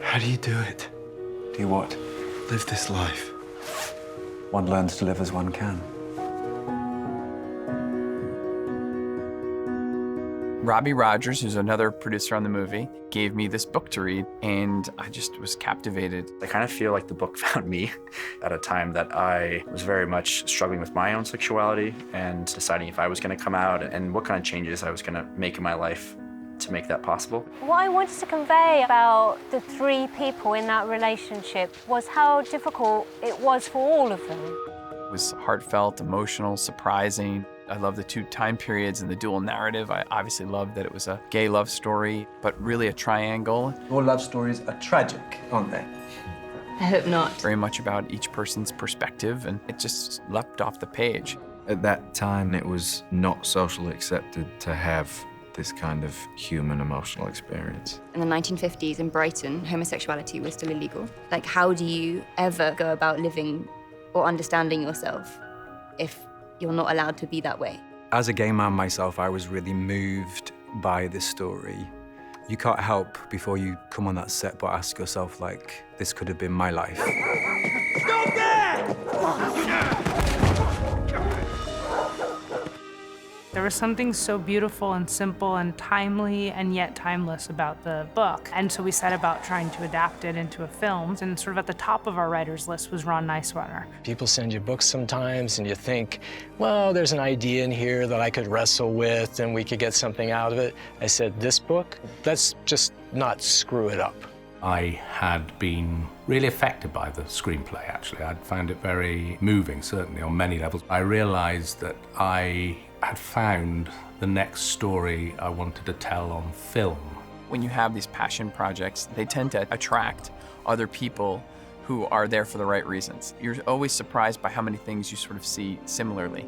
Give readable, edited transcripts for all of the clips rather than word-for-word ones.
How do you do it? Do what? Live this life. One learns to live as one can. Robbie Rogers, who's another producer on the movie, gave me this book to read, and I just was captivated. I kind of feel like the book found me at a time that I was very much struggling with my own sexuality and deciding if I was going to come out and what kind of changes I was going to make in my life to make that possible. What I wanted to convey about the three people in that relationship was how difficult it was for all of them. It was heartfelt, emotional, surprising. I love the two time periods and the dual narrative. I obviously loved that it was a gay love story, but really a triangle. All love stories are tragic, aren't they? I hope not. Very much about each person's perspective, and it just leapt off the page. At that time, it was not socially accepted to have this kind of human emotional experience. In the 1950s in Brighton, homosexuality was still illegal. Like, how do you ever go about living or understanding yourself if you're not allowed to be that way? As a gay man myself, I was really moved by this story. You can't help before you come on that set but ask yourself, like, this could have been my life. Stop there! There was something so beautiful and simple and timely and yet timeless about the book. And so we set about trying to adapt it into a film. And sort of at the top of our writer's list was Ron Nicewater. People send you books sometimes and you think, well, there's an idea in here that I could wrestle with and we could get something out of it. I said, this book, let's just not screw it up. I had been really affected by the screenplay, actually. I'd found it very moving, certainly on many levels. I realized that I had found the next story I wanted to tell on film. When you have these passion projects, they tend to attract other people who are there for the right reasons. You're always surprised by how many things you sort of see similarly.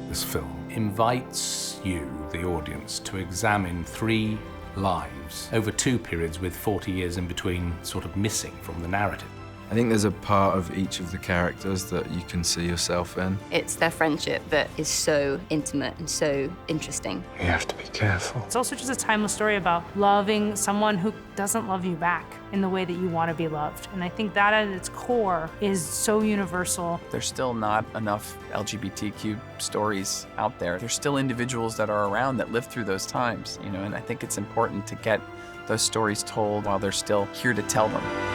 This film invites you, the audience, to examine three lives over two periods with 40 years in between sort of missing from the narrative. I think there's a part of each of the characters that you can see yourself in. It's their friendship that is so intimate and so interesting. You have to be careful. It's also just a timeless story about loving someone who doesn't love you back in the way that you want to be loved. And I think that at its core is so universal. There's still not enough LGBTQ stories out there. There's still individuals that are around that lived through those times, you know, and I think it's important to get those stories told while they're still here to tell them.